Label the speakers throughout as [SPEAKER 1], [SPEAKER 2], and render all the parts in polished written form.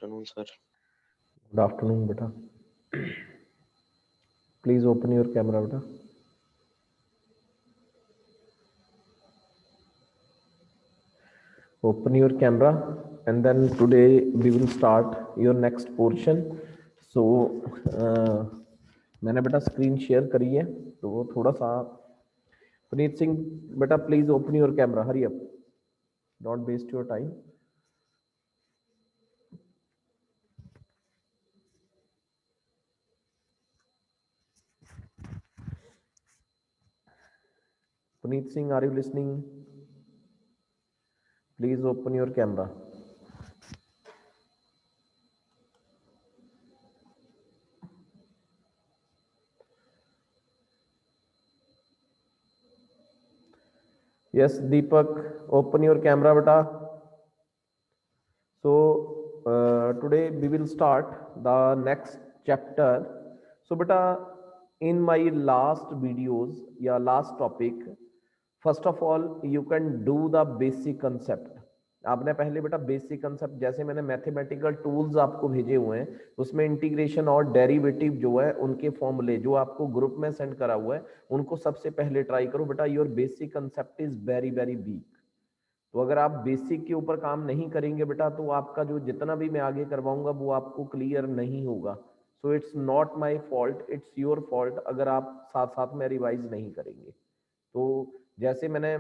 [SPEAKER 1] afternoon, sir.
[SPEAKER 2] Good afternoon, beta. Please open your camera, beta. Open your camera, and then today we will start your next portion. So मैंने बेटा screen share करी है, तो वो थोड़ा सा पुनीत सिंह बेटा please open your camera, hurry up, don't waste your time. Puneet Singh, are you listening? Please open your camera. Yes, Deepak, open your camera, beta. So today we will start the next chapter. So beta, in my last videos, yeah, last topic, first of all you can do the basic concept. आपने पहले बेटा basic concept, जैसे मैंने mathematical tools आपको भेजे हुए हैं, उसमें इंटीग्रेशन और डेरिवेटिव जो है उनके फॉर्मूले जो आपको ग्रुप में सेंड करा हुआ है, उनको सबसे पहले ट्राई करो बेटा. Your basic concept is very very weak. तो अगर आप बेसिक के ऊपर काम नहीं करेंगे बेटा, तो आपका जो जितना भी मैं आगे करवाऊंगा वो आपको क्लियर नहीं होगा. So it's not my fault, it's your fault अगर आप साथ साथ में रिवाइज नहीं करेंगे. तो जैसे मैंने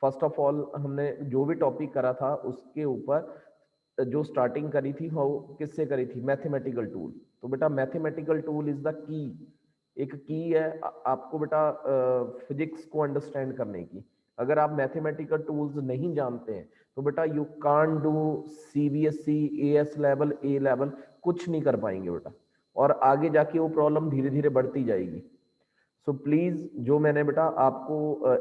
[SPEAKER 2] फर्स्ट ऑफ ऑल हमने जो भी टॉपिक करा था उसके ऊपर जो स्टार्टिंग करी थी वो किससे करी थी, मैथमेटिकल टूल. तो बेटा mathematical tool is the key, एक की है आपको बेटा फिजिक्स को अंडरस्टैंड करने की. अगर आप मैथमेटिकल टूल्स नहीं जानते हैं तो बेटा you can't do CBSE, as level, A level, कुछ नहीं कर पाएंगे बेटा. और आगे जाके वो प्रॉब्लम धीरे धीरे बढ़ती जाएगी. सो प्लीज, जो मैंने बेटा आपको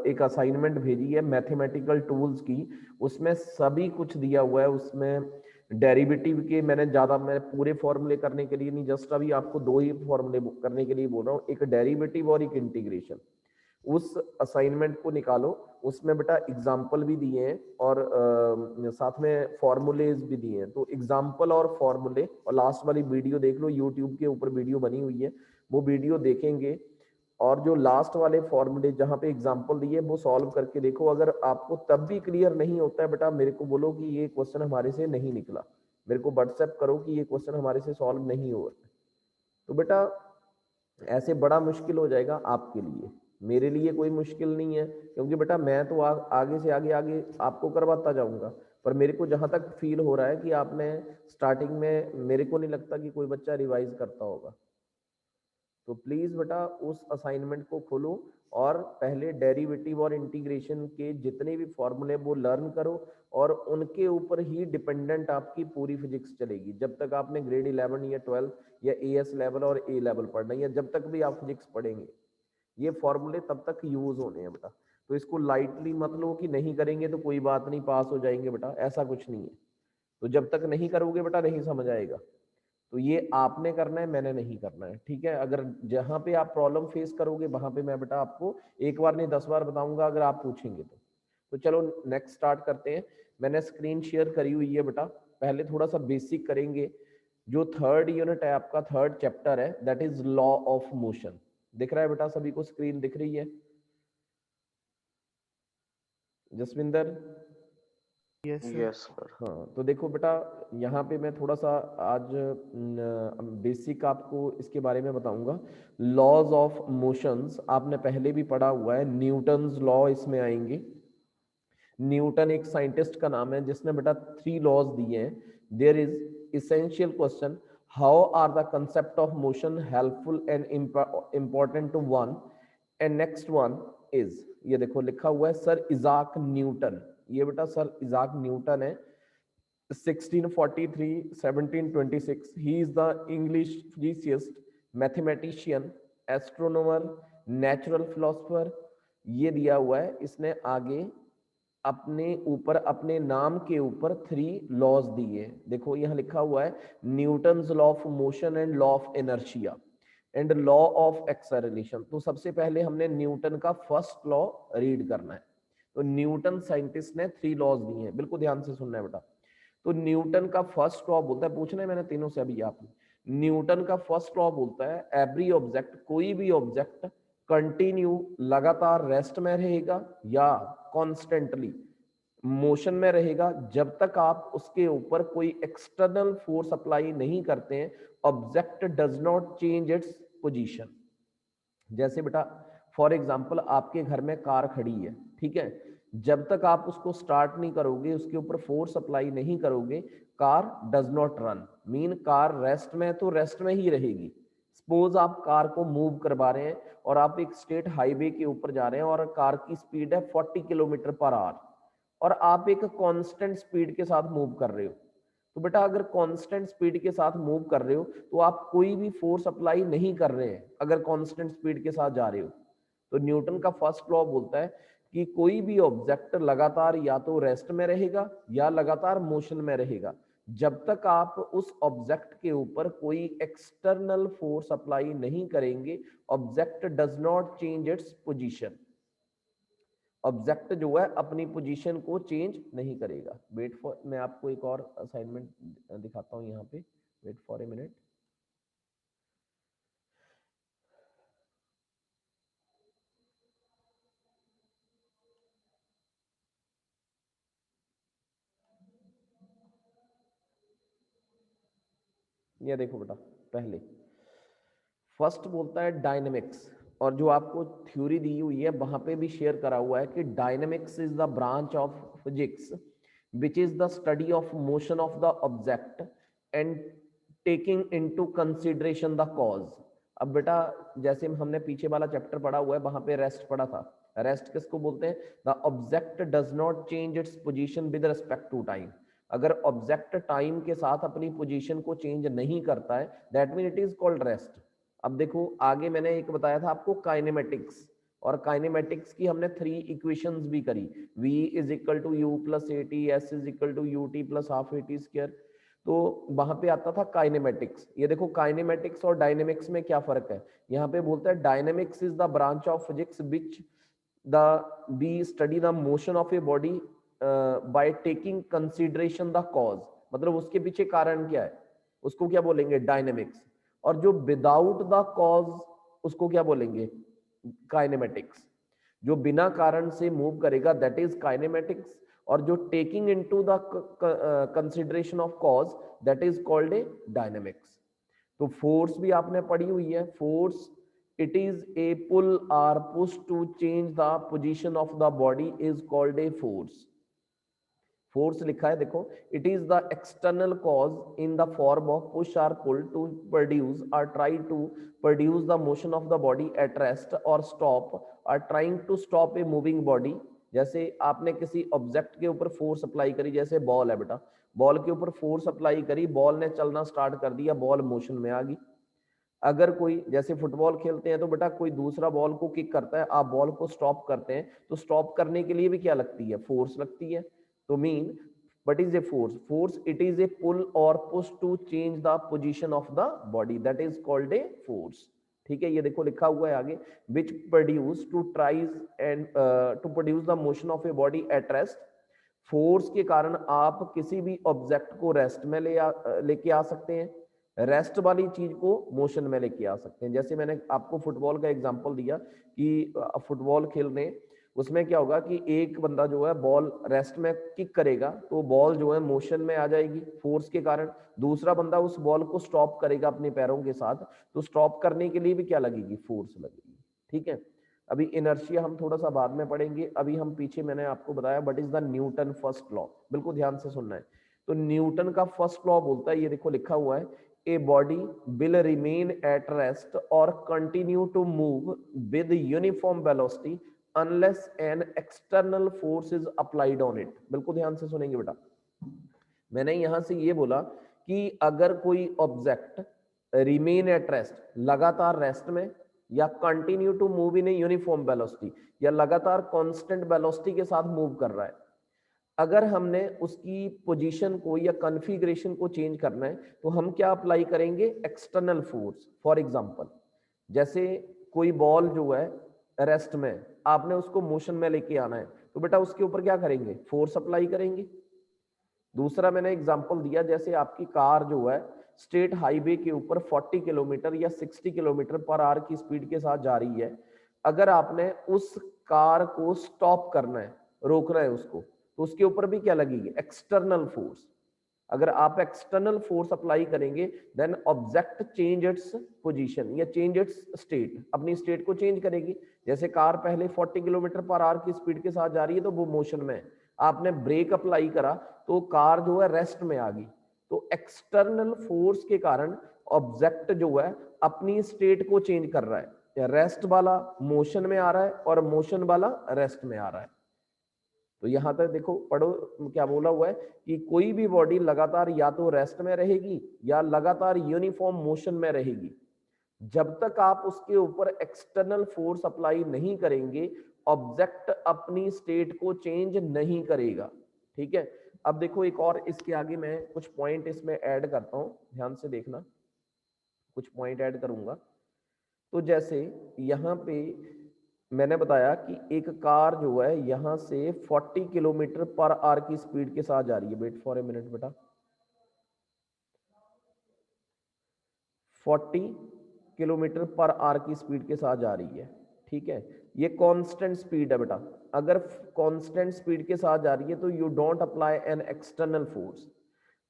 [SPEAKER 2] एक असाइनमेंट भेजी है मैथमेटिकल टूल्स की, उसमें सभी कुछ दिया हुआ है. उसमें डेरिवेटिव के मैं पूरे फॉर्मूले करने के लिए नहीं, जस्ट अभी आपको दो ही फॉर्मूले करने के लिए बोल रहा हूँ, एक डेरिवेटिव और एक इंटीग्रेशन. उस असाइनमेंट को निकालो, उसमें बेटा एग्जाम्पल भी दिए हैं और साथ में फॉर्मूलेज भी दिए हैं. तो एग्जाम्पल और फॉर्मूले, और लास्ट वाली वीडियो देख लो, यूट्यूब के ऊपर वीडियो बनी हुई है, वो वीडियो देखेंगे. और जो लास्ट वाले फॉर्मूले जहां पे एग्जाम्पल दिए वो सॉल्व करके देखो. अगर आपको तब भी क्लियर नहीं होता है बेटा, मेरे को बोलो कि ये क्वेश्चन हमारे से नहीं निकला, मेरे को व्हाट्सएप करो कि ये क्वेश्चन हमारे से सॉल्व नहीं हो रहा. तो बेटा ऐसे बड़ा मुश्किल हो जाएगा आपके लिए, मेरे लिए कोई मुश्किल नहीं है, क्योंकि बेटा मैं तो आगे से आगे आगे आपको करवाता जाऊंगा. पर मेरे को जहां तक फील हो रहा है कि आपने स्टार्टिंग में, मेरे को नहीं लगता कि कोई बच्चा रिवाइज करता होगा. तो प्लीज बेटा उस असाइनमेंट को खोलो और पहले डेरिवेटिव और इंटीग्रेशन के जितने भी फॉर्मूले वो लर्न करो, और उनके ऊपर ही डिपेंडेंट आपकी पूरी फिजिक्स चलेगी. जब तक आपने ग्रेड 11 या 12 या एएस लेवल और ए लेवल पढ़ना है, या जब तक भी आप फिजिक्स पढ़ेंगे, ये फॉर्मूले तब तक यूज होने हैं बेटा. तो इसको लाइटली मत लो कि नहीं करेंगे तो कोई बात नहीं, पास हो जाएंगे बेटा, ऐसा कुछ नहीं है. तो जब तक नहीं करोगे बेटा नहीं समझ आएगा. तो ये आपने करना है, मैंने नहीं करना है, ठीक है. अगर जहां पे आप प्रॉब्लम फेस करोगे वहां पे मैं बेटा आपको एक बार नहीं 10 बार बताऊंगा अगर आप पूछेंगे तो. तो चलो नेक्स्ट स्टार्ट करते हैं. मैंने स्क्रीन शेयर करी हुई है बेटा. पहले थोड़ा सा बेसिक करेंगे. जो थर्ड यूनिट है आपका, थर्ड चैप्टर है, that is law of motion. दिख रहा है बेटा सभी को, स्क्रीन दिख रही है Jasvinder?
[SPEAKER 3] Yes sir.
[SPEAKER 1] Yes, sir.
[SPEAKER 2] हाँ, तो देखो बेटा यहाँ पे मैं थोड़ा सा आज बेसिक आपको इसके बारे में बताऊंगा. लॉज ऑफ मोशंस आपने पहले भी पढ़ा हुआ है, न्यूटन्स लॉ इसमें आएंगे. न्यूटन एक साइंटिस्ट का नाम है जिसने बेटा 3 लॉज दिए हैं. There is essential question, how are the concept of motion helpful and important to one. And next one is, ये देखो लिखा हुआ है सर इजाक न्यूटन. ये बेटा सर इजाक न्यूटन है, 1643 1726. He is the English physicist, mathematician, astronomer, natural philosopher. ये दिया हुआ है इसने आगे अपने ऊपर, अपने नाम के ऊपर 3 लॉज दिए. देखो यहाँ लिखा हुआ है Newton's law of motion and law of inertia and law of acceleration. तो सबसे पहले हमने न्यूटन का फर्स्ट लॉ रीड करना है. तो न्यूटन साइंटिस्ट ने 3 लॉज दिए हैं, बिल्कुल ध्यान से सुनना है बेटा. तो तो न्यूटन का फर्स्ट लॉ बोलता है, पूछना है मैंने तीनों से अभी आपने, न्यूटन का फर्स्ट लॉ बोलता है एवरी ऑब्जेक्ट, कोई भी ऑब्जेक्ट कंटिन्यू लगातार रेस्ट में रहेगा या कॉन्स्टेंटली मोशन में रहेगा जब तक आप उसके ऊपर कोई एक्सटर्नल फोर्स अप्लाई नहीं करते हैं। Object does not change its position. जैसे बेटा फॉर एग्जांपल आपके घर में कार खड़ी है, ठीक है, जब तक आप उसको स्टार्ट नहीं करोगे, उसके ऊपर फोर्स अप्लाई नहीं करोगे, car does not run. Mean car rest में तो रेस्ट में ही रहेगी। सपोज आप कार को मूव करवा रहे हैं और आप एक स्टेट हाईवे के ऊपर जा रहे हैं और कार की स्पीड है 40 किलोमीटर पर आवर और आप एक कांस्टेंट स्पीड के साथ मूव कर रहे हो। तो बेटा अगर कांस्टेंट स्पीड के साथ मूव कर रहे हो तो आप कोई भी फोर्स अप्लाई नहीं कर रहे हैं अगर कांस्टेंट स्पीड के साथ जा रहे हो। तो न्यूटन का फर्स्ट लॉ बोलता है कि कोई भी ऑब्जेक्ट लगातार या तो रेस्ट में रहेगा या लगातार मोशन में रहेगा जब तक आप उस ऑब्जेक्ट के ऊपर कोई एक्सटर्नल फोर्स अप्लाई नहीं करेंगे। Object does not change its position. Object जो है अपनी पोजीशन को चेंज नहीं करेगा। वेट फॉर, मैं आपको एक और असाइनमेंट दिखाता हूं यहाँ पे, वेट फॉर ए मिनट। ये देखो बेटा, पहले फर्स्ट बोलता है डायनेमिक्स, और जो आपको थ्योरी दी हुई है वहां पे भी शेयर करा हुआ है कि dynamics is the branch of physics which is the study of motion of the object and taking into consideration the cause. अब बेटा जैसे हमने पीछे वाला चैप्टर पढ़ा हुआ है वहां पे रेस्ट पढ़ा था। रेस्ट किसको बोलते हैं? The object does not change its position with respect to time. अगर ऑब्जेक्ट टाइम के साथ अपनी पोजीशन को चेंज नहीं करता है that mean it is called rest. अब देखो आगे मैंने एक बताया था आपको काइनेमेटिक्स, और काइनेमेटिक्स की हमने 3 इक्वेशंस भी करी। v is equal to u plus a t, s is equal to u t plus half a t square. तो वहां पे आता था काइनेमेटिक्स। ये देखो काइनेमेटिक्स और डायनेमिक्स में क्या फर्क है। यहाँ पे बोलता है dynamics is the branch of physics which the be study the motion of a body by taking consideration the cause, मतलब उसके पीछे कारण क्या है उसको क्या बोलेंगे? डायनेमिक्स। और जो विदाउट द कॉज उसको क्या बोलेंगे? काइनेमेटिक्स। जो बिना कारण से मूव करेगा दैट इज काइनेमेटिक्स, और जो taking into the consideration of cause that is called a dynamics. तो फोर्स भी आपने पढ़ी हुई है। Force it is a pull or push to change the position of the body is called a force. Force लिखा है देखो, it is the external cause in the form of push or pull to produce और try to produce the motion of the body at rest और stop और trying to stop a moving body. जैसे आपने किसी object के ऊपर force apply करी, जैसे बॉल है बेटा, बॉल के ऊपर फोर्स अप्लाई करी, बॉल ने चलना स्टार्ट कर दिया, बॉल मोशन में आ गई। अगर कोई जैसे फुटबॉल खेलते हैं तो बेटा कोई दूसरा बॉल को किक करता है, आप बॉल को स्टॉप करते हैं, तो स्टॉप करने के लिए भी क्या लगती है? फोर्स लगती है। तो mean what is a force? Force it is a pull or push to change the position of the body, that is called a force। ठीक है, ये देखो लिखा हुआ है आगे, which produce to tries and to produce the motion of a body at rest। Force के कारण आप किसी भी ऑब्जेक्ट को रेस्ट में लेके आ सकते हैं, रेस्ट वाली चीज को मोशन में लेके आ सकते हैं। जैसे मैंने आपको फुटबॉल का एग्जांपल दिया कि फुटबॉल खेलने उसमें क्या होगा कि एक बंदा जो है बॉल रेस्ट में किक करेगा तो बॉल जो है मोशन में आ जाएगी फोर्स के कारण। दूसरा बंदा उस बॉल को स्टॉप करेगा अपने पैरों के साथ, तो स्टॉप करने के लिए भी क्या लगेगी? फोर्स लगेगी। ठीक है, अभी इनर्शिया हम थोड़ा सा बाद में पढ़ेंगे। अभी हम पीछे मैंने आपको बताया what is the Newton first law, बिल्कुल ध्यान से सुनना है। तो न्यूटन का फर्स्ट लॉ बोलता है, ये देखो लिखा हुआ है, a body will remain at rest और continue to move with uniform velocity unless an external force is applied on it। बिल्कुल ध्यान से सुनेंगे बेटा, मैंने यहां से ये बोला कि अगर कोई ऑब्जेक्ट रिमेन एट रेस्ट, लगातार रेस्ट में, या continue to move in a uniform velocity, या लगातार कांस्टेंट वेलोसिटी के साथ मूव कर रहा है, अगर हमने उसकी पोजीशन को या कॉन्फ़िगरेशन को चेंज करना है तो हम क्या अप्लाई करेंगे? External force. फॉर एग्जांपल जैसे कोई बॉल जो है रेस्ट में, आपने उसको मोशन में लेके आना है, तो बेटा उसके ऊपर क्या करेंगे? फोर्स अप्लाई करेंगे। दूसरा मैंने एग्जांपल दिया, जैसे आपकी कार जो है स्टेट हाईवे के ऊपर 40 किलोमीटर या 60 किलोमीटर पर आवर की स्पीड के साथ जा रही है। अगर आपने उस कार को स्टॉप करना है, रोकना है उसको, तो उसके ऊपर भी क्या लगेगी? External force. अगर आप एक्सटर्नल फोर्स अप्लाई करेंगे then object change its position या चेंज इट्स स्टेट, अपनी स्टेट को चेंज करेगी। जैसे कार पहले 40 किलोमीटर पर आवर की स्पीड के साथ जा रही है तो वो मोशन में है, आपने ब्रेक अप्लाई करा तो कार जो है रेस्ट में आ गई। तो एक्सटर्नल फोर्स के कारण ऑब्जेक्ट जो है अपनी स्टेट को चेंज कर रहा है, रेस्ट वाला मोशन में आ रहा है और मोशन वाला रेस्ट में आ रहा है। तो यहां तक देखो, पढ़ो क्या बोला हुआ है कि कोई भी बॉडी लगातार या तो रेस्ट में रहेगी या लगातार यूनिफॉर्म मोशन में रहेगी। जब तक आप उसके ऊपर एक्सटर्नल फोर्स अप्लाई नहीं करेंगे, ऑब्जेक्ट अपनी स्टेट को चेंज नहीं करेगा। ठीक है, अब देखो एक और इसके आगे मैं कुछ पॉइंट इसमें ऐड करता हूं, ध्यान से देखना, कुछ पॉइंट ऐड करूंगा। तो जैसे यहां पे मैंने बताया कि एक कार जो है यहां से 40 किलोमीटर पर आवर की स्पीड के साथ जा रही है। वेट फॉर ए मिनट बेटा, 40 किलोमीटर पर आवर की स्पीड के साथ जा रही है। ठीक है, ये कांस्टेंट स्पीड है बेटा। अगर कांस्टेंट स्पीड के साथ जा रही है तो you don't apply an external force.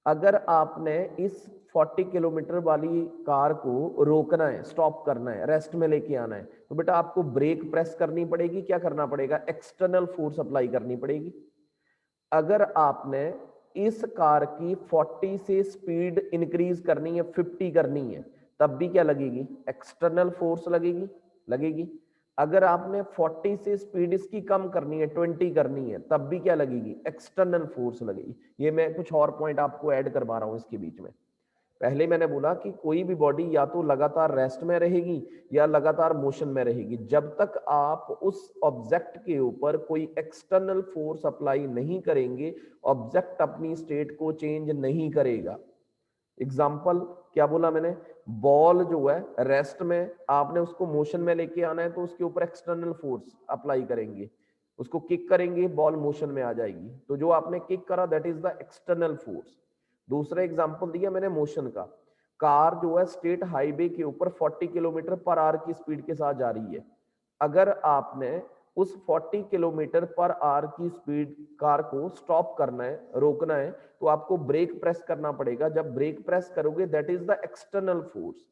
[SPEAKER 2] अगर आपने इस 40 किलोमीटर वाली कार को रोकना है, स्टॉप करना है, रेस्ट में लेके आना है, तो बेटा आपको ब्रेक प्रेस करनी पड़ेगी। क्या करना पड़ेगा? एक्सटर्नल फोर्स अप्लाई करनी पड़ेगी। अगर आपने इस कार की 40 से स्पीड इंक्रीज करनी है, 50 करनी है, तब भी क्या लगेगी? एक्सटर्नल फोर्स लगेगी। अगर आपने 40 से स्पीड इसकी कम करनी है, 20 करनी है, तब भी क्या लगेगी? एक्सटर्नल फोर्स लगेगी। ये मैं कुछ और पॉइंट आपको ऐड करवा रहा हूं इसके बीच में। पहले मैंने बोला कि कोई भी बॉडी या तो लगातार रेस्ट में रहेगी या लगातार मोशन में रहेगी। जब तक आप उस ऑब्जेक्ट के ऊपर कोई एक्सटर्नल फोर्स अप्लाई नहीं करेंगे, ऑब्जेक्ट अपनी स्टेट को चेंज नहीं करेगा। एग्जाम्पल क्या बोला मैंने? बॉल जो है रेस्ट में, आपने उसको मोशन में लेके आना है तो उसके ऊपर एक्सटर्नल फोर्स अप्लाई करेंगे, उसको किक करेंगे, बॉल मोशन में आ जाएगी। तो जो आपने किक करा that is the external force. दूसरा एग्जाम्पल दिया मैंने मोशन का। कार जो है स्टेट हाईवे के ऊपर 40 किलोमीटर पर आवर की स्पीड के साथ जा रही है। अगर आपने उस 40 किलोमीटर पर आवर की स्पीड कार को स्टॉप करना है, रोकना है, तो आपको ब्रेक प्रेस करना पड़ेगा। जब ब्रेक प्रेस करोगे that is the external force.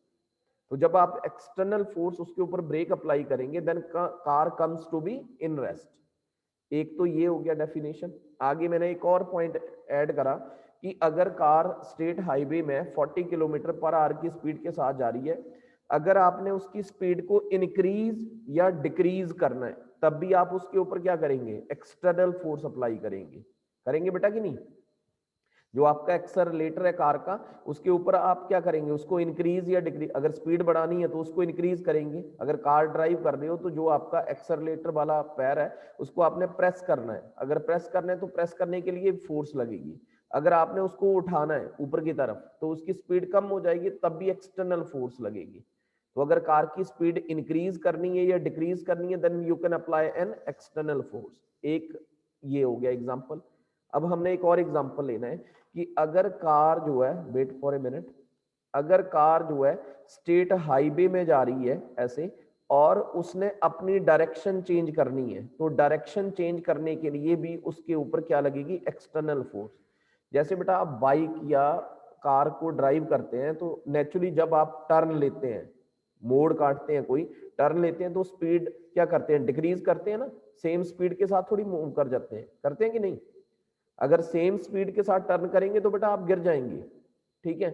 [SPEAKER 2] तो जब आप एक्सटर्नल फोर्स उसके ऊपर ब्रेक अप्लाई करेंगे then car comes to be in rest. एक तो ये हो गया डेफिनेशन। आगे मैंने एक और पॉइंट ऐड करा कि अगर कार स्टेट हाईवे में 40 किलोमीटर पर आवर की स्पीड के साथ जा रही है, अगर आपने उसकी स्पीड को इंक्रीज या डिक्रीज करना है, तब भी आप उसके ऊपर क्या करेंगे? एक्सटर्नल फोर्स अप्लाई करेंगे बेटा कि नहीं? जो आपका एक्सेलरेटर है कार का, उसके ऊपर आप क्या करेंगे? उसको इंक्रीज या डिक्रीज, अगर स्पीड बढ़ानी है तो उसको इंक्रीज करेंगे। अगर कार ड्राइव कर रहे हो तो जो आपका एक्सेलरेटर वाला पैर है उसको आपने प्रेस करना है। अगर प्रेस करना है तो प्रेस करने के लिए फोर्स लगेगी। अगर आपने उसको उठाना है ऊपर की तरफ तो उसकी स्पीड कम हो जाएगी, तब भी एक्सटर्नल फोर्स लगेगी। तो अगर कार की स्पीड इंक्रीज करनी है या डिक्रीज करनी है then you can apply an external force. एक ये हो गया एग्जांपल। अब हमने एक और एग्जांपल लेना है कि अगर कार जो है, वेट फॉर ए मिनट, अगर कार जो है स्टेट हाईवे में जा रही है ऐसे, और उसने अपनी डायरेक्शन चेंज करनी है, तो डायरेक्शन चेंज करने के लिए भी उसके ऊपर क्या लगेगी? External force. जैसे बेटा आप बाइक या कार को ड्राइव करते हैं तो नेचुरली जब आप टर्न लेते हैं, मोड़ काटते हैं, कोई टर्न लेते हैं, तो स्पीड क्या करते हैं? डिक्रीज करते हैं ना। सेम स्पीड के साथ थोड़ी मूव कर जाते हैं, करते हैं कि नहीं? अगर सेम स्पीड के साथ टर्न करेंगे तो बेटा आप गिर जाएंगे। ठीक है,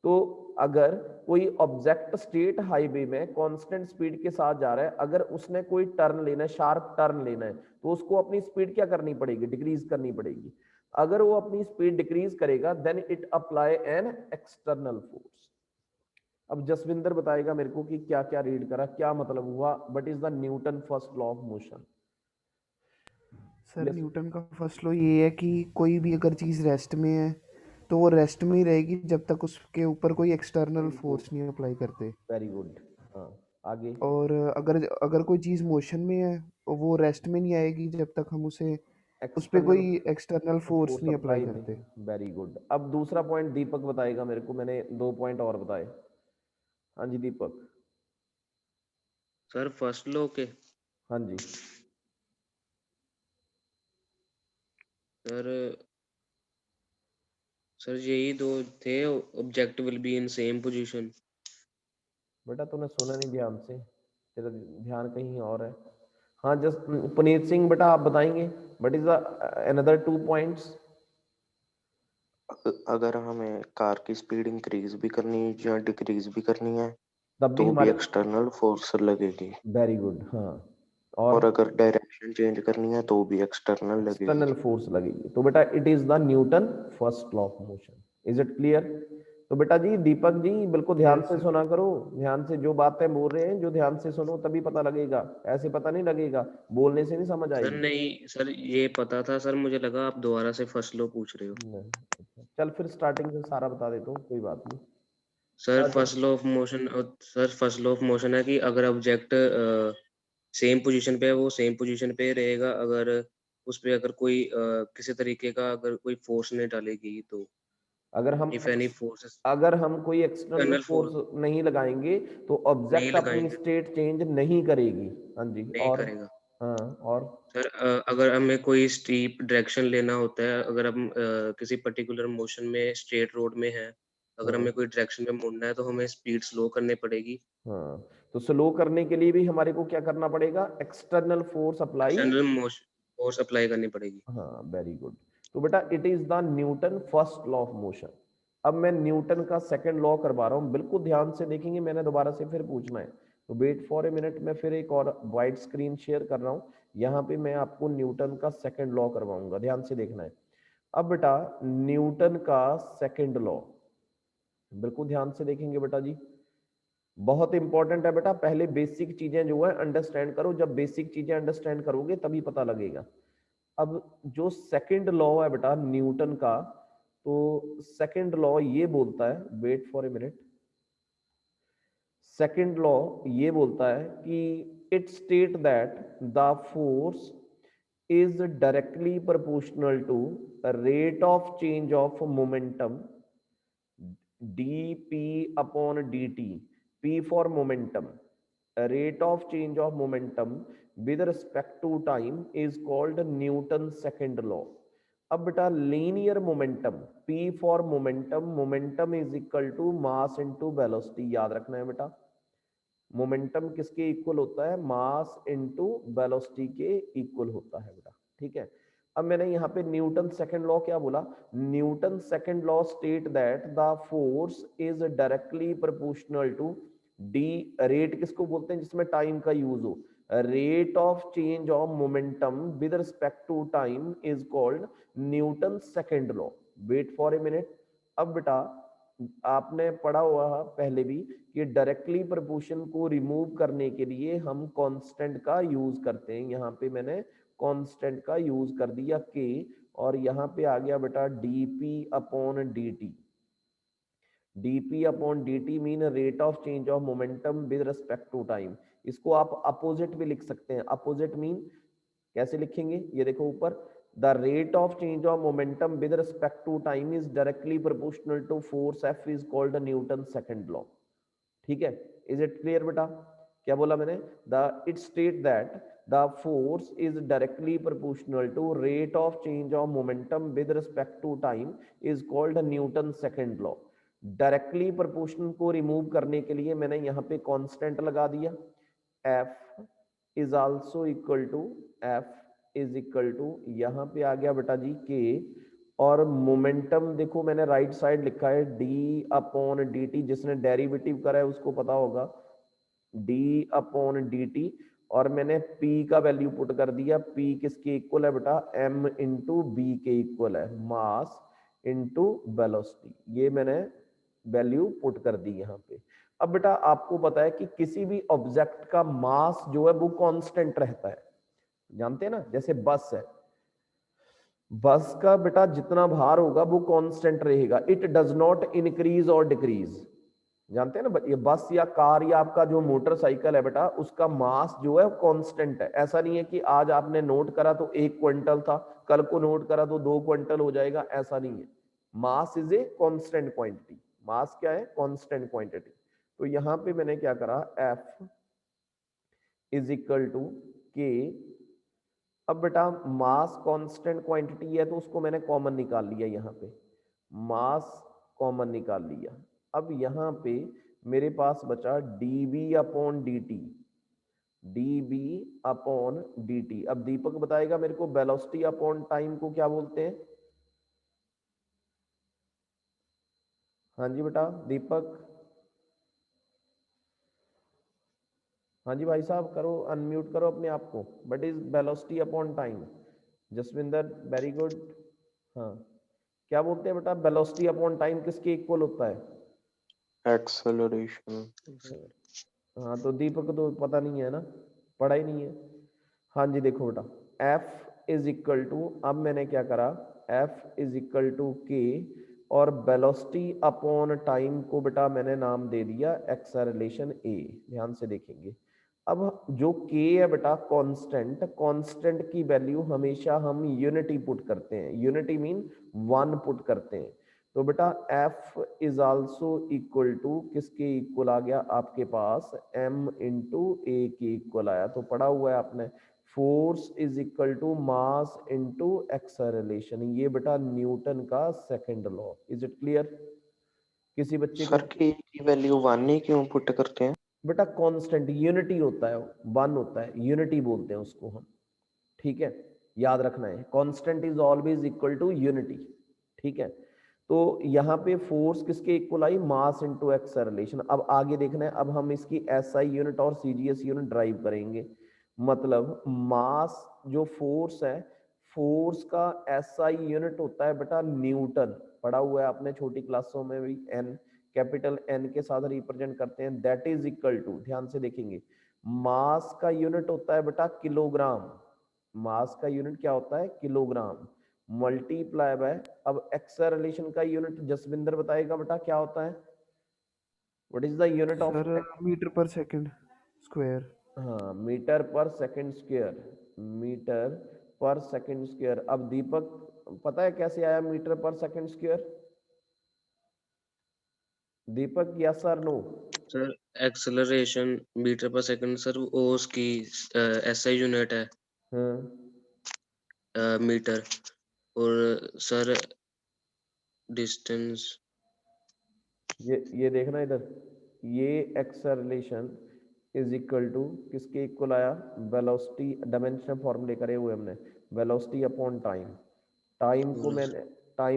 [SPEAKER 2] तो अगर कोई ऑब्जेक्ट स्टेट हाईवे में कांस्टेंट स्पीड के साथ जा रहा है, अगर उसने कोई टर्न लेना है, शार्प टर्न लेना है, तो उसको अपनी स्पीड क्या करनी पड़ेगी? डिक्रीज करनी पड़ेगी। अगर वो अपनी स्पीड डिक्रीज करेगा then it apply an external force. अब जसविंदर बताएगा मेरे को कि क्या क्या रीड करा, क्या मतलब हुआ, what is the Newton first law of motion.
[SPEAKER 3] Sir
[SPEAKER 2] yes,
[SPEAKER 3] Newton का फर्स्ट लॉ ये है कि कोई भी अगर चीज़ रेस्ट में है तो वो रेस्ट में ही रहेगी जब तक उसके ऊपर कोई एक्सटर्नल
[SPEAKER 2] वेरी गुड,
[SPEAKER 3] फोर्स नहीं अप्लाई करते।
[SPEAKER 2] Very good. हाँ, आगे।
[SPEAKER 3] और अगर अगर कोई चीज़ मोशन में है वो रेस्ट में नहीं आएगी जब तक हम उसे उस पे
[SPEAKER 2] एक्सटर्नल
[SPEAKER 3] कोई एक्सटर्नल फोर्स
[SPEAKER 2] फोर्स
[SPEAKER 3] नहीं अप्लाई
[SPEAKER 2] अप्लाई
[SPEAKER 3] करते।
[SPEAKER 2] नहीं। Very good. अब दूसरा पॉइंट दीपक बताएगा मेरे को, मैंने 2 पॉइंट और बताए। हाँ जी दीपक।
[SPEAKER 1] सर फर्स्ट लॉ के
[SPEAKER 2] हाँ जी
[SPEAKER 1] सर सर यही दो थे, object will be in same position.
[SPEAKER 2] बेटा तूने सुना नहीं ध्यान से, तेरा ध्यान कहीं और है। हाँ जस्ट पुनीत सिंह बेटा आप बताएंगे what is the another 2 points.
[SPEAKER 4] अगर हमें कार की स्पीड इंक्रीज भी करनी है या डिक्रीज भी करनी है
[SPEAKER 2] तब भी
[SPEAKER 4] तो भी
[SPEAKER 2] हमारे
[SPEAKER 4] एक्सटर्नल फोर्स लगेगी,
[SPEAKER 2] वेरी गुड। हाँ
[SPEAKER 4] और
[SPEAKER 2] और
[SPEAKER 4] अगर डायरेक्शन चेंज करनी है तो भी एक्सटर्नल लगेगी।
[SPEAKER 2] एक्सटर्नल फोर्स लगेगी। तो बेटा it is the Newton first law of motion. Is it clear? तो बेटा जी दीपक जी बिल्कुल ध्यान
[SPEAKER 3] यस
[SPEAKER 2] से
[SPEAKER 3] सर।
[SPEAKER 2] सुना करो, ध्यान से जो बातें बोल रहे हैं जो ध्यान से सुनो तभी पता लगेगा, ऐसे पता नहीं लगेगा, बोलने से नहीं समझ
[SPEAKER 1] सर
[SPEAKER 2] आएगी।
[SPEAKER 1] नहीं सर, ये पता था सर, मुझे लगा आप दोबारा से फर्स्ट लॉ पूछ रहे हो।
[SPEAKER 2] नहीं, अच्छा। चल फिर स्टार्टिंग से सारा बता देता हूँ, कोई बात नहीं।
[SPEAKER 1] सर
[SPEAKER 2] हाँ,
[SPEAKER 1] first law of motion, sir first law of motion है कि अगर ऑब्जेक्ट सेम पोजीशन पे है वो सेम पोजीशन पे रहेगा, अगर उस पे अगर कोई किसी तरीके का अगर कोई फोर्स नहीं डालेगी तो।
[SPEAKER 2] अगर हम
[SPEAKER 1] इफ एनी फोर्सेस,
[SPEAKER 2] अगर हम कोई एक्सटर्नल
[SPEAKER 1] एक्सटर्नल फोर्स
[SPEAKER 2] फोर्स नहीं लगाएंगे तो
[SPEAKER 1] नहीं
[SPEAKER 2] ऑब्जेक्ट अपनी
[SPEAKER 1] लगाएंगे
[SPEAKER 2] स्टेट चेंज नहीं करेगी। हाँ जी
[SPEAKER 1] नहीं
[SPEAKER 2] और
[SPEAKER 1] करेगा।
[SPEAKER 2] हाँ और
[SPEAKER 1] सर अगर हमें कोई स्टीप डायरेक्शन लेना होता है, अगर हम किसी पर्टिकुलर मोशन में स्ट्रेट रोड में है, अगर
[SPEAKER 2] हाँ
[SPEAKER 1] हमें कोई डायरेक्शन में मुड़ना है तो हमें स्पीड स्लो करनी पड़ेगी।
[SPEAKER 2] हाँ तो स्लो करने के लिए भी हमारे को क्या करना पड़ेगा? External force apply.
[SPEAKER 1] External motion force apply करनी पड़ेगी।
[SPEAKER 2] हाँ वेरी गुड। तो बेटा it is the Newton first law of motion. अब मैं न्यूटन का सेकंड लॉ करवा रहा हूँ, बिल्कुल ध्यान से देखेंगे, मैंने दोबारा से फिर पूछना है तो वेट फॉर ए मिनट। मैं फिर एक और वाइट स्क्रीन शेयर कर रहा हूँ, यहाँ पे मैं आपको न्यूटन का सेकंड लॉ करवाऊंगा, ध्यान से देखना है। अब बेटा न्यूटन का सेकंड लॉ बिल्कुल ध्यान से देखेंगे बेटा जी, बहुत इंपॉर्टेंट है बेटा। पहले बेसिक चीजें जो है अंडरस्टैंड करो, जब बेसिक चीजें अंडरस्टैंड करोगे तभी पता लगेगा। अब जो सेकंड लॉ है बेटा न्यूटन का, तो सेकंड लॉ ये बोलता है, wait for a minute, second law ये बोलता है कि it state that the force is directly proportional to a rate of change of momentum dp upon dt, p for momentum, a rate of change of momentum with respect to time is called Newton's second law. अब बेटा linear momentum, p for momentum, momentum is equal to mass into velocity, याद रखना है बेटा। Momentum किसके equal होता है? Mass into velocity के इक्वल होता है बेटा, ठीक है। अब मैंने यहाँ पे न्यूटन सेकंड लॉ क्या बोला? Newton second law state that the force is directly proportional to d, rate किसको बोलते हैं जिसमें टाइम का यूज हो, rate of change of momentum with respect to time is called Newton second law. Wait for a minute. अब बेटा आपने पढ़ा हुआ पहले भी कि डायरेक्टली प्रोपोर्शन को रिमूव करने के लिए हम कांस्टेंट का यूज करते हैं। यहाँ पे मैंने कांस्टेंट का यूज कर दिया के, और यहाँ पे आ गया बेटा dp upon dt। dp upon dt mean rate of change of momentum with respect to time. इसको आप अपोजिट भी लिख सकते हैं। अपोजिट मीन कैसे लिखेंगे? ये देखो ऊपर, the rate of change of momentum with respect to time is directly proportional to force F is called Newton second law. ठीक है, इज इट क्लियर बेटा? क्या बोला मैंने? The it state that the force is directly proportional to rate of change of momentum with respect to time is called Newton second law. Directly proportion को remove करने के लिए मैंने यहाँ पे कांस्टेंट लगा दिया, F is also equal to, F is equal to, यहाँ पे आ गया बेटा जी के, और मोमेंटम देखो मैंने राइट साइड लिखा है डी अपॉन डी टी, जिसने डेरिवेटिव करा है उसको पता होगा, डी अपॉन डी टी, और मैंने p का वैल्यू पुट कर दिया। p किसके इक्वल है बेटा? m इंटू बी के इक्वल है, मास इंटू वेलोसिटी, ये मैंने वैल्यू पुट कर दी यहाँ पे। अब बेटा आपको पता है कि किसी भी ऑब्जेक्ट का मास जो है वो कांस्टेंट रहता है, जानते हैं ना, जैसे बस है, बस का बेटा जितना भार होगा वो कांस्टेंट रहेगा, इट डज नॉट इंक्रीज और डिक्रीज। जानते हैं ना ये बस या कार या आपका जो मोटरसाइकिल है बेटा, उसका मास जो है कांस्टेंट है। ऐसा नहीं है कि आज आपने नोट करा तो 1 क्विंटल था, कल को नोट करा तो 2 क्विंटल हो जाएगा, ऐसा नहीं है। Mass is a constant quantity. Mass क्या है? Constant quantity. तो यहां पे मैंने क्या करा, F इज इक्वल टू के। अब बेटा मास कांस्टेंट क्वांटिटी है तो उसको मैंने कॉमन निकाल लिया, यहाँ पे मास कॉमन निकाल लिया। अब यहाँ पे मेरे पास बचा dv upon dt, dv upon dt। अब दीपक बताएगा मेरे को वेलोसिटी अपॉन टाइम को क्या बोलते हैं। हाँ जी बेटा दीपक। हाँ जी भाई साहब, करो अनम्यूट करो अपने आप को। But is velocity upon time. Jaswinder very good. हाँ क्या बोलते हैं बेटा, वेलोसिटी अपॉन टाइम किसके इक्वल होता है?
[SPEAKER 4] एक्सेलरेशन।
[SPEAKER 2] हाँ तो दीपक को तो पता नहीं है ना, पढ़ा ही नहीं है। हाँ जी देखो बेटा, F इज इक्वल टू, अब मैंने क्या करा, F इज इक्वल टू के और वेलोसिटी अपॉन टाइम को बेटा मैंने नाम दे दिया एक्सेलरेशन A। ध्यान से देखेंगे, अब जो K है बेटा कांस्टेंट, कांस्टेंट की वैल्यू हमेशा हम यूनिटी पुट करते हैं, यूनिटी मीन 1 पुट करते हैं। तो बेटा F is also equal to किसके इक्वल आ गया आपके पास, M इंटू ए के इक्वल आया। तो पढ़ा हुआ है आपने, force is equal to mass into acceleration. ये बेटा न्यूटन का second law. Is it clear? किसी बच्चे को
[SPEAKER 4] सर की वैल्यू 1 ही क्यों पुट करते हैं?
[SPEAKER 2] बेटा कांस्टेंट यूनिटी होता है, 1 होता है, यूनिटी बोलते हैं उसको हम, ठीक है, याद रखना है, constant is always equal to unity, ठीक है। तो यहाँ पे फोर्स किसके इक्वल आई, मास इनटू एक्सेलरेशन। अब आगे देखना है, अब हम इसकी एसआई यूनिट और सीजीएस यूनिट ड्राइव करेंगे। मतलब मास जो फोर्स है, फोर्स का एसआई यूनिट होता है बेटा न्यूटन। पढ़ा हुआ है आपने छोटी क्लासों में भी, एन कैपिटल एन के साथ रिप्रेजेंट करते हैं, दैट इज इक्वल टू, ध्यान से देखेंगे, मास का यूनिट होता है बेटा किलोग्राम। मास का यूनिट क्या होता है, किलोग्राम, मल्टीप्लाई बाय, अब एक्सेलरेशन का यूनिट जसविंदर बताएगा बेटा क्या होता है, what is the unit of.
[SPEAKER 3] Sir metre per second square.
[SPEAKER 2] हाँ metre per second square, metre per second square. अब दीपक पता है कैसे आया metre per second square? Deepak yes sir no?
[SPEAKER 1] Sir acceleration metre per second sir, वो उसकी SI unit है
[SPEAKER 2] हाँ
[SPEAKER 1] मीटर। और सर डिस्टेंस,
[SPEAKER 2] ये देखना इधर, ये एक्सेलरेशन इज इक्वल टू किसके इक्वल आया, वेलोसिटी, डायमेंशनल फॉर्मूले करे हुए हमने, वेलोसिटी अपॉन टाइम। टाइम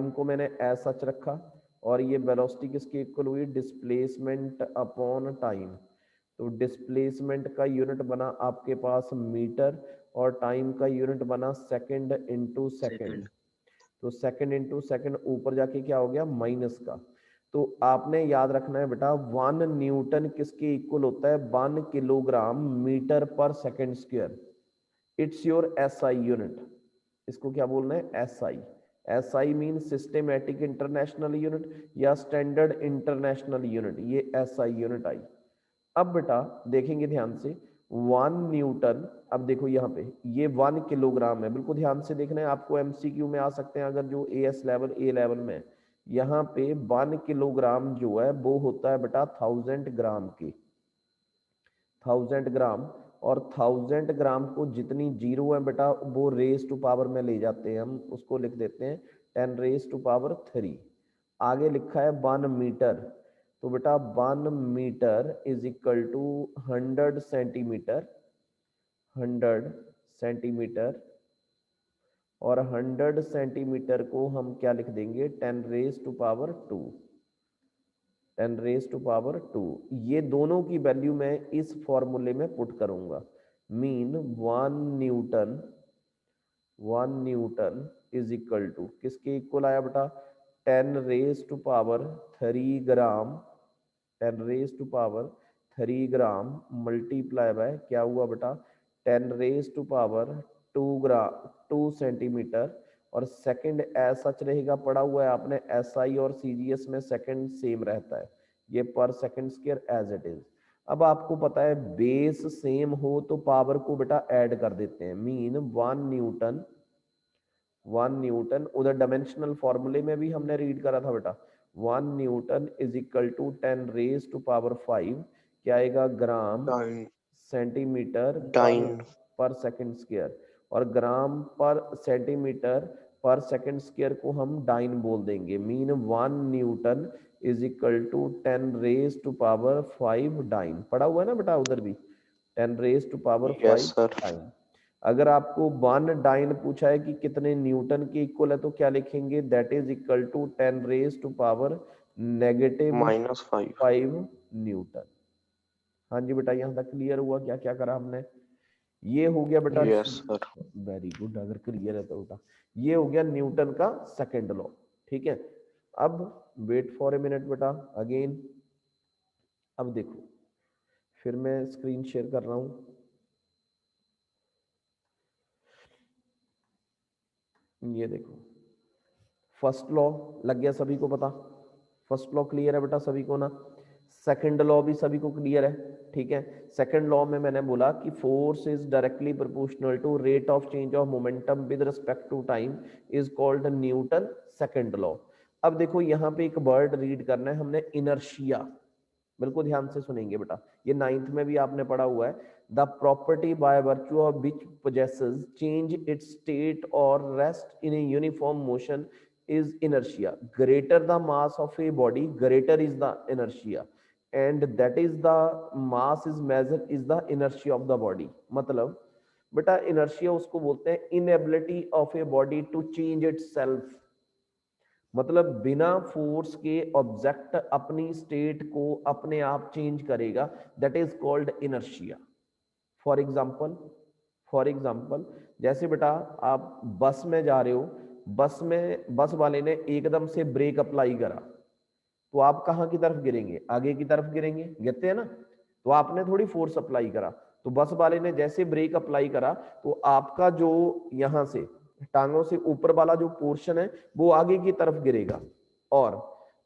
[SPEAKER 2] को मैंने एज सच रखा, और ये वेलोसिटी किसके इक्वल हुई, डिस्प्लेसमेंट अपॉन टाइम। तो डिस्प्लेसमेंट का यूनिट बना आपके पास मीटर, और टाइम का यूनिट बना सेकंड इंटू सेकंड।
[SPEAKER 1] सेकंड।
[SPEAKER 2] तो सेकंड इंटू सेकंड ऊपर जाके क्या हो गया, माइनस का। तो आपने याद रखना है बेटा 1 न्यूटन किसके इक्वल होता है, 1 kilogram metre per second square. It's your SI unit. इसको क्या बोलना है, SI. SI mean systematic international unit या स्टैंडर्ड इंटरनेशनल यूनिट, ये एसआई यूनिट आई। अब बेटा देखेंगे ध्यान से, 1 न्यूटन, अब देखो यहाँ पे ये 1 किलोग्राम है, बिल्कुल ध्यान से देखना है, आपको एमसीक्यू में आ सकते हैं अगर जो एएस लेवल ए लेवल में। यहाँ पे 1 किलोग्राम जो है वो होता है बेटा 1000 ग्राम की, 1000 ग्राम। और 1000 ग्राम को जितनी जीरो है बेटा वो रेस टू पावर में ले जाते हैं, हम उसको लिख देते हैं 10 रेस टू पावर 3। आगे लिखा है 1 मीटर, तो बेटा 1 metre is equal to 100 centimetre, 100 centimetre. और 100 सेंटीमीटर को हम क्या लिख देंगे, 10 raise to power 2, 10 raise to power 2। ये दोनों की वैल्यू मैं इस फॉर्मूले में पुट करूंगा। Mean 1 Newton is equal to किसके इक्वल आया बेटा, 10 raise to power 3 gram, 10 raise to power 3 gram multiply by क्या हुआ बेटा, 10 raise to power 2 gram, 2 centimetre. और सेकंड एज सच रहेगा, पढ़ा हुआ है आपने एसआई और सीजीएस में सेकंड सेम रहता है, ये पर second square as it is. अब आपको पता है बेस सेम हो तो पावर को बेटा ऐड कर देते हैं, मीन 1 न्यूटन उधर डायमेंशनल फॉर्मूले में भी हमने रीड करा था बेटा, 1 न्यूटन इज इक्वल टू 10⁵ क्या आएगा, ग्राम
[SPEAKER 4] डाइन
[SPEAKER 2] सेंटीमीटर
[SPEAKER 4] डाइन
[SPEAKER 2] पर सेकंड स्क्वायर, और ग्राम पर सेंटीमीटर पर सेकंड स्क्वायर को हम डाइन बोल देंगे, mean 1 Newton is equal to 10⁵ dyne. पढ़ा हुआ है ना बेटा उधर भी, 10⁵
[SPEAKER 4] यस सर।
[SPEAKER 2] डाइन। अगर आपको 1 डाइन पूछा है कि कितने न्यूटन के इक्वल है तो क्या लिखेंगे, that is equal to 10⁻⁻5 Newton. हाँ जी बेटा, यहाँ तक क्लियर हुआ क्या क्या करा हमने? ये हो गया बेटा,
[SPEAKER 4] यस सर।
[SPEAKER 2] वेरी गुड, अगर क्लियर है तो बेटा ये हो गया न्यूटन का सेकंड लॉ। ठीक है, अब वेट फॉर ए मिनट बेटा अगेन। अब देखो फिर मैं स्क्रीन शेयर कर रहा हूं, ये देखो फर्स्ट लॉ लग गया सभी को पता, फर्स्ट लॉ क्लियर है बेटा सभी को ना? सेकंड लॉ भी सभी को क्लियर है? ठीक है, सेकंड लॉ में मैंने बोला कि force is directly proportional to rate of change of momentum with respect to time is called Newton second law. अब देखो यहाँ पे एक वर्ड रीड करना है हमने, इनर्शिया, बिल्कुल ध्यान से सुनेंगे बेटा, ये 9th में भी आपने पढ़ा हुआ है, the property by virtue of which possesses change its state or rest in a uniform motion is inertia. Greater the mass of a body, greater is the inertia, and that is the mass is measured is the inertia of the body। मतलब बेटा inertia उसको बोलते हैं inability of a body to change itself, मतलब बिना force के object अपनी state को अपने आप चेंज करेगा, that is called inertia. For example जैसे बेटा आप बस में जा रहे हो, बस में बस वाले ने एकदम से ब्रेक अप्लाई करा तो आप कहाँ की तरफ गिरेंगे, आगे की तरफ गिरेंगे, गिरते हैं ना? तो आपने थोड़ी फोर्स अप्लाई करा, तो बस वाले ने जैसे ब्रेक अप्लाई करा तो आपका जो यहां से टांगों से ऊपर वाला जो पोर्शन है वो आगे की तरफ गिरेगा। और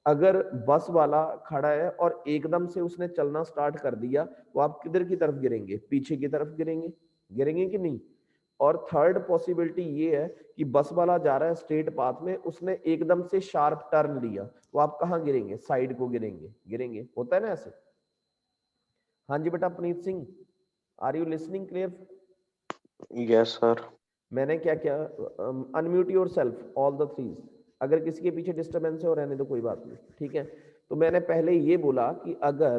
[SPEAKER 2] अगर बस वाला खड़ा है और एकदम से उसने चलना स्टार्ट कर दिया तो आप किधर की तरफ गिरेंगे, पीछे की तरफ गिरेंगे, गिरेंगे कि नहीं? और थर्ड पॉसिबिलिटी ये है कि बस वाला जा रहा है स्ट्रेट पाथ में, उसने एकदम से शार्प टर्न लिया तो आप कहाँ गिरेंगे, साइड को गिरेंगे, गिरेंगे, होता है ना ऐसे? हाँ जी बेटा Puneet Singh, are you listening clear?
[SPEAKER 4] Yes sir.
[SPEAKER 2] मैंने क्या क्या, unmute yourself all the threes, अगर किसी के पीछे डिस्टर्बेंस है और रहने दो कोई बात नहीं, ठीक है? तो मैंने पहले ये बोला कि अगर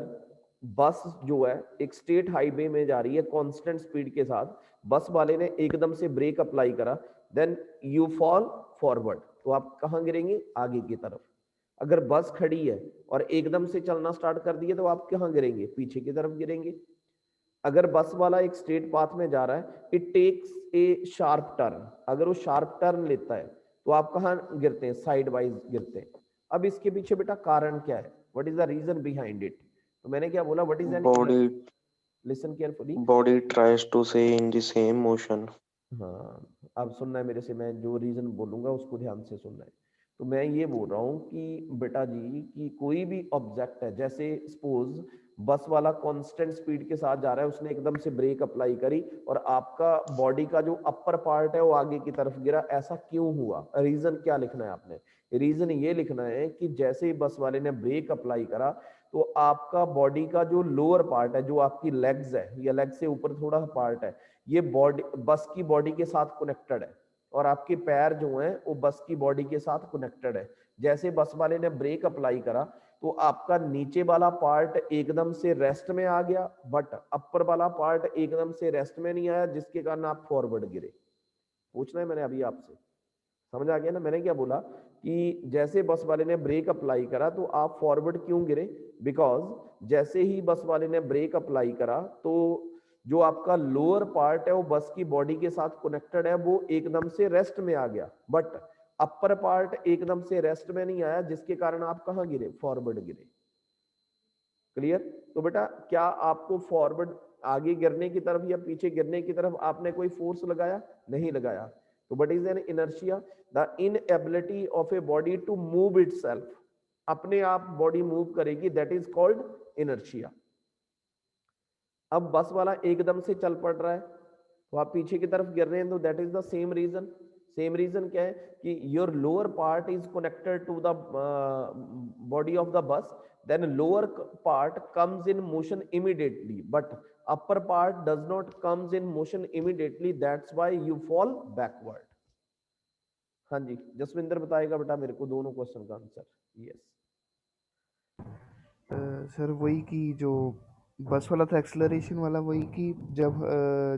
[SPEAKER 2] बस जो है एक स्टेट हाईवे में जा रही है कांस्टेंट स्पीड के साथ, बस वाले ने एकदम से ब्रेक अप्लाई करा, देन यू फॉल फॉरवर्ड, तो आप कहाँ गिरेंगे, आगे की तरफ। अगर बस खड़ी है और एकदम से चलना स्टार्ट कर दिया तो आप कहाँ गिरेंगे, पीछे की तरफ गिरेंगे। अगर बस वाला एक स्ट्रेट पाथ में जा रहा है, it takes a sharp turn, अगर वो शार्प टर्न लेता है तो आप कहाँ गिरते हैं, साइड वाइज गिरते हैं। अब इसके पीछे बेटा कारण क्या है, what is the reason behind it? तो मैंने क्या बोला, what is an,
[SPEAKER 4] body
[SPEAKER 2] listen carefully,
[SPEAKER 4] body tries to say in the same motion.
[SPEAKER 2] हाँ अब सुनना है मेरे से, मैं जो रीजन बोलूंगा उसको ध्यान से सुनना है। तो मैं ये बोल रहा हूँ कि बेटा जी कि कोई भी ऑब्जेक्ट है, जैसे सपोज बस वाला कांस्टेंट स्पीड के साथ जा रहा है, उसने एकदम से ब्रेक अप्लाई करी और आपका बॉडी का जो अपर पार्ट है वो आगे की तरफ गिरा, ऐसा क्यों हुआ? रीजन क्या लिखना है आपने? रीजन ये लिखना है कि जैसे ही बस वाले ने ब्रेक अप्लाई करा तो आपका बॉडी का जो लोअर पार्ट है, जो आपकी लेग्स है या लेग से ऊपर थोड़ा पार्ट है, ये बॉडी बस की बॉडी के साथ कनेक्टेड है, और आपके पैर जो हैं वो बस की बॉडी के साथ कनेक्टेड है। जैसे बस वाले ने ब्रेक अप्लाई करा तो आपका नीचे वाला पार्ट एकदम से रेस्ट में आ गया, बट अपर वाला पार्ट एकदम से रेस्ट में नहीं आया, जिसके कारण आप फॉरवर्ड गिरे। पूछना है मैंने अभी आपसे, समझ आ गया ना? मैंने क्या बोला कि जैसे बस वाले ने ब्रेक अप्लाई करा तो आप फॉरवर्ड क्यों गिरे, बिकॉज जैसे ही बस वाले ने ब्रेक अप्लाई करा तो जो आपका लोअर पार्ट है वो बस की बॉडी के साथ कनेक्टेड है, वो एकदम से रेस्ट में आ गया, बट अपर पार्ट एकदम से रेस्ट में नहीं आया, जिसके कारण आप कहाँ गिरे, फॉरवर्ड गिरे। क्लियर? तो बेटा क्या आपको फॉरवर्ड आगे गिरने की तरफ या पीछे गिरने की तरफ आपने कोई फोर्स लगाया? नहीं लगाया। तो what is an inertia? The inability of a body to move itself. अपने आप बॉडी मूव करेगी, दैट इज कॉल्ड इनर्शिया। अब बस वाला एकदम से चल पड़ रहा है तो आप पीछे की तरफ गिर रहे हैं, तो that is the same reason. Same reason क्या है कि your lower part is connected to the body of the bus, then lower part comes in motion immediately, but upper part does not comes in motion immediately, that's why you fall backward. हाँ जी, जसविंदर बताएगा बेटा मेरे को दोनों question का answer. Yes
[SPEAKER 3] sir वही कि जो बस वाला था एक्सेलरेशन वाला, वही कि जब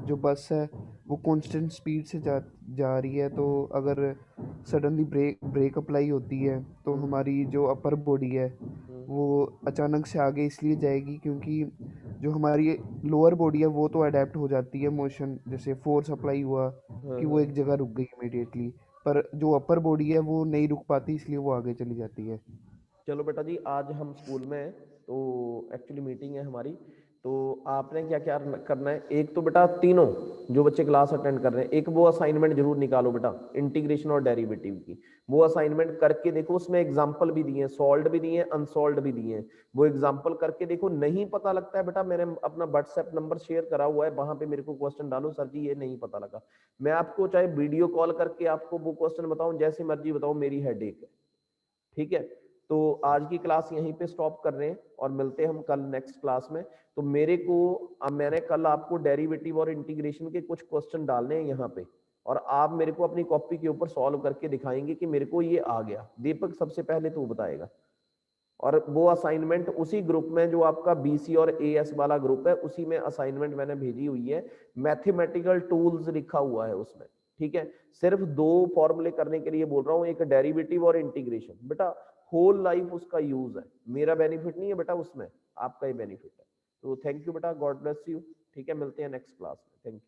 [SPEAKER 3] जो बस है वो कांस्टेंट स्पीड से जा रही है, तो अगर सडनली ब्रेक अप्लाई होती है तो हमारी जो अपर बॉडी है वो अचानक से आगे इसलिए जाएगी क्योंकि जो हमारी लोअर बॉडी है वो तो अडेप्ट हो जाती है मोशन, जैसे फोर्स अप्लाई हुआ कि वो एक जगह रुक गई इमीडिएटली, पर जो अपर बॉडी है वो नहीं रुक पाती, इसलिए वो आगे चली जाती है।
[SPEAKER 2] चलो बेटा जी, आज हम स्कूल में हैं, तो एक्चुअली मीटिंग है हमारी, तो आपने क्या क्या करना है, एक तो बेटा तीनों जो बच्चे क्लास अटेंड कर रहे हैं, एक वो असाइनमेंट जरूर निकालो बेटा इंटीग्रेशन और डेरिवेटिव की। वो असाइनमेंट करके देखो, उसमें एग्जाम्पल भी दिए हैं, सॉल्व भी दिए हैं, अनसॉल्व भी दिए हैं। वो एग्जाम्पल करके देखो, नहीं पता लगता है बेटा, मैंने अपना व्हाट्सएप नंबर शेयर करा हुआ है, वहां पे मेरे को क्वेश्चन डालो, सर जी ये नहीं पता लगा। मैं आपको चाहे वीडियो कॉल करके आपको वो क्वेश्चन बताऊं, जैसे मर्जी बताओ, मेरी हेडेक है। ठीक है, तो आज की क्लास यहीं पे स्टॉप कर रहे हैं और मिलते हैं हम कल नेक्स्ट क्लास में। तो मेरे को मैंने कल आपको डेरिवेटिव और इंटीग्रेशन के कुछ क्वेश्चन डालने हैं यहाँ पे, और आप मेरे को अपनी कॉपी के ऊपर सॉल्व करके दिखाएंगे कि मेरे को ये आ गया। दीपक सबसे पहले तू बताएगा, और वो असाइनमेंट उसी ग्रुप में जो आपका बीसी और एएस वाला ग्रुप है, उसी में असाइनमेंट मैंने भेजी हुई है, मैथमेटिकल टूल्स लिखा हुआ है उसमें। ठीक है, सिर्फ दो फॉर्मूले करने के लिए बोल रहा हूँ, एक डेरिवेटिव और इंटीग्रेशन। बेटा होल लाइफ उसका यूज है, मेरा बेनिफिट नहीं है बेटा उसमें, आपका ही बेनिफिट है। तो थैंक यू बेटा, गॉड ब्लेस यू। ठीक है, मिलते हैं नेक्स्ट क्लास में, thank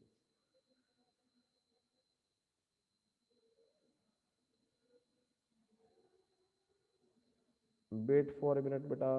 [SPEAKER 2] you. Wait for a minute बेटा।